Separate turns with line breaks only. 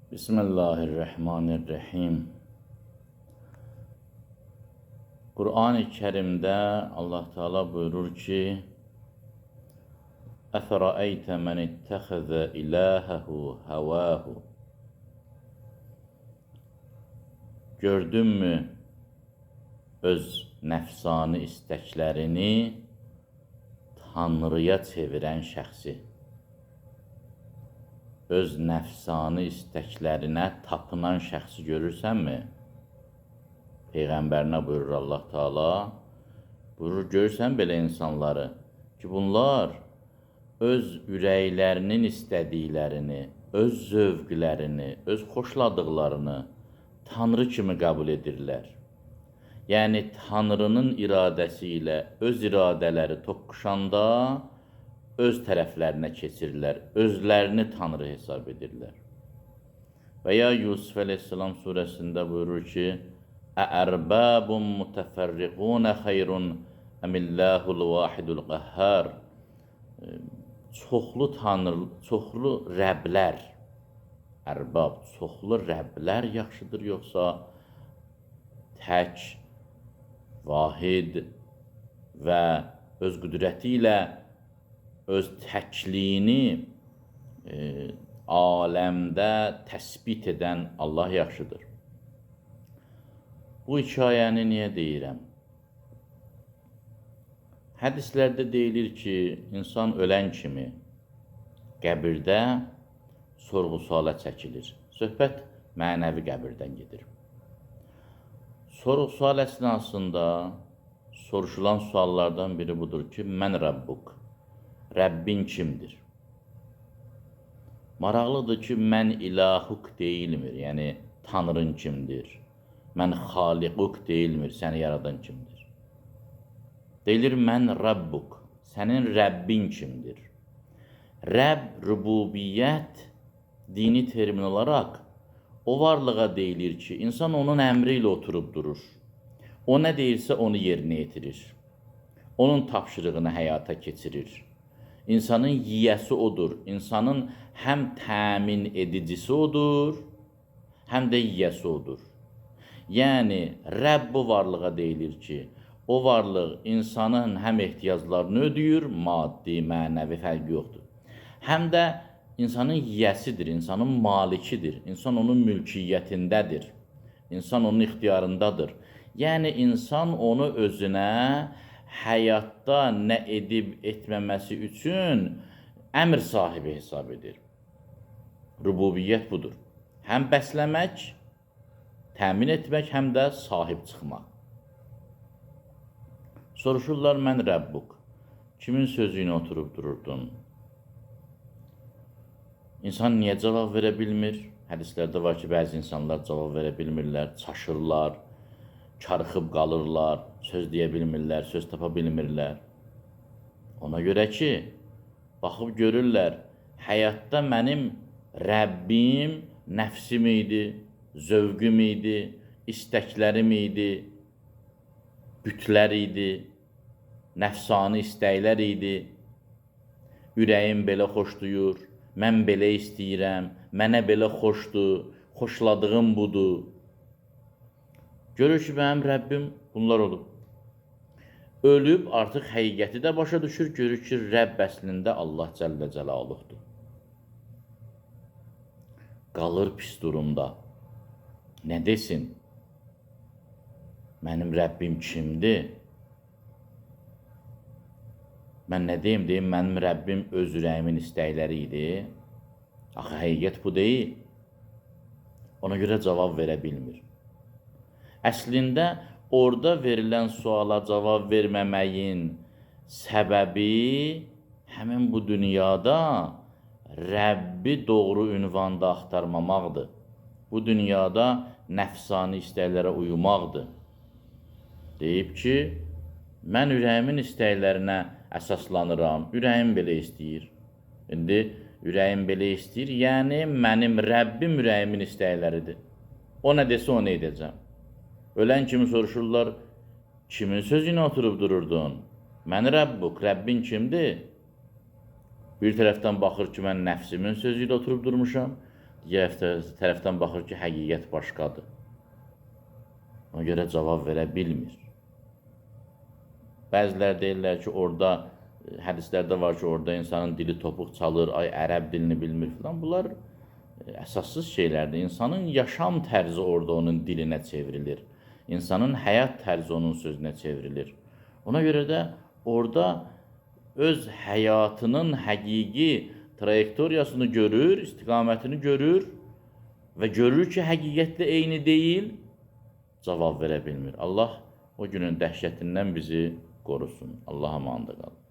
Bismillahirrahmanirrahim. Qur'an-ı Kərimdə Allah Teala buyurur ki: "Əfərəeytə mən ittəxəzə iləhəhu həvəhu." Gördünmü öz nəfsani istəklərini Tanrıya çevirən şəxsi? Öz nəfsani istəklərinə tapınan şəxsi görürsənmi? Peyğəmbərinə buyurur Allah Teala. Buyurur, görürsən belə insanları ki, bunlar öz ürəklərinin istədiklərini, öz zövqlərini, öz xoşladıqlarını Tanrı kimi qəbul edirlər. Yəni, Tanrının iradəsi ilə öz iradələri toqquşanda öz tərəflərinə keçirlər, özlərini Tanrı hesab edirlər. Və ya Yusuf əleyhissalam surəsində buyurur ki: "Əərbabun mutəfərriqunə xeyrun əmillahul vahidul qəhhar." Çoxlu rəblər, ərbab, çoxlu rəblər yaxşıdır, yoxsa tək, vahid və öz qüdrəti ilə öz təkliyini aləmdə təsbit edən Allah yaxşıdır. Bu hekayəni niyə deyirəm? Hədislərdə deyilir ki, insan ölən kimi qəbirdə sorğu-suala çəkilir. Söhbət mənəvi qəbirdən gedir. Sorğu-sual əsnasında soruşulan suallardan biri budur ki, mən Rabbuk, Rəbbin kimdir? Maraqlıdır ki, mən ilahuk deyilmir, yəni Tanrın kimdir? Mən xaliquk deyilmir, səni yaradan kimdir? Deyilir, mən Rabbuk, sənin Rəbbin kimdir? Rəbb, rububiyyət, dini termin olaraq o varlığa deyilir ki, insan onun əmri ilə oturub durur. O nə deyirsə onu yerinə yetirir. Onun tapşırığını həyata keçirir. İnsanın yiyəsi odur, insanın həm təmin edicisi odur, həm də yiyəsi odur. Yəni, Rəbb bu varlığa deyilir ki, o varlıq insanın həm ehtiyaclarını ödəyir, maddi, mənəvi fərqi yoxdur. Həm də insanın yiyəsidir, insanın malikidir, insan onun mülkiyyətindədir, insan onun ixtiyarındadır. Yəni, insan onu özünə həyatda nə edib etməməsi üçün əmr sahibi hesab edir. Rububiyyət budur. Həm bəsləmək, təmin etmək, həm də sahib çıxmaq. Soruşurlar, mən Rəbbuk, kimin sözü ilə oturub dururdun? İnsan niyə cavab verə bilmir? Hədislərdə var ki, bəzi insanlar cavab verə bilmirlər, çaşırlar, karıxıb qalırlar, söz deyə bilmirlər, söz tapa bilmirlər. Ona görə ki, baxıb görürlər, həyatda mənim Rəbbim nəfsim idi, zövqüm idi, istəklərim idi, bütlər idi, nəfsani istəklər idi, ürəyim belə xoş duyur, mən belə istəyirəm, mənə belə xoşdur, xoşladığım budur. Görür ki, mənim Rəbbim bunlar olub. Ölüb, artıq həqiqəti də başa düşür, görür ki, Rəbb əslində Allah Cəllə Cəlaluhdur. Qalır pis durumda. Nə desin? Mənim Rəbbim kimdir? Mən nə deyim, mənim Rəbbim öz ürəyimin istəkləri idi. Axı, həqiqət bu deyil. Ona görə cavab verə bilmir. Əslində, orada verilən suala cavab verməməyin səbəbi həmin bu dünyada Rəbbi doğru ünvanda axtarmamaqdır. Bu dünyada nəfsani istəklərə uymaqdır. Deyib ki, mən ürəyimin istəklərinə əsaslanıram, ürəyim belə istəyir. İndi ürəyim belə istəyir, yəni mənim Rəbbim ürəyimin istəkləridir. O nə desə onu edəcəm. Ölən kimi soruşurlar, kimin sözü ilə oturub dururdun? Mən Rəbbuk, Rəbbin kimdir? Bir tərəfdən baxır ki, mən nəfsimin sözü ilə oturub durmuşam. digər tərəfdən baxır ki, həqiqət başqadır. Ona görə cavab verə bilmir. Bəzilər deyirlər ki, orada, hədislərdə var ki, orada insanın dili topuq çalır, ay ərəb dilini bilmir filan. Bunlar əsassız şeylərdir. İnsanın yaşam tərzi orada onun dilinə çevrilir. İnsanın həyat tərzi onun sözünə çevrilir. Ona görə də orada öz həyatının həqiqi trayektoriyasını görür, istiqamətini görür və görür ki, həqiqətlə eyni deyil, cavab verə bilmir. Allah o günün dəhşətindən bizi qorusun. Allah'a amanında qalın.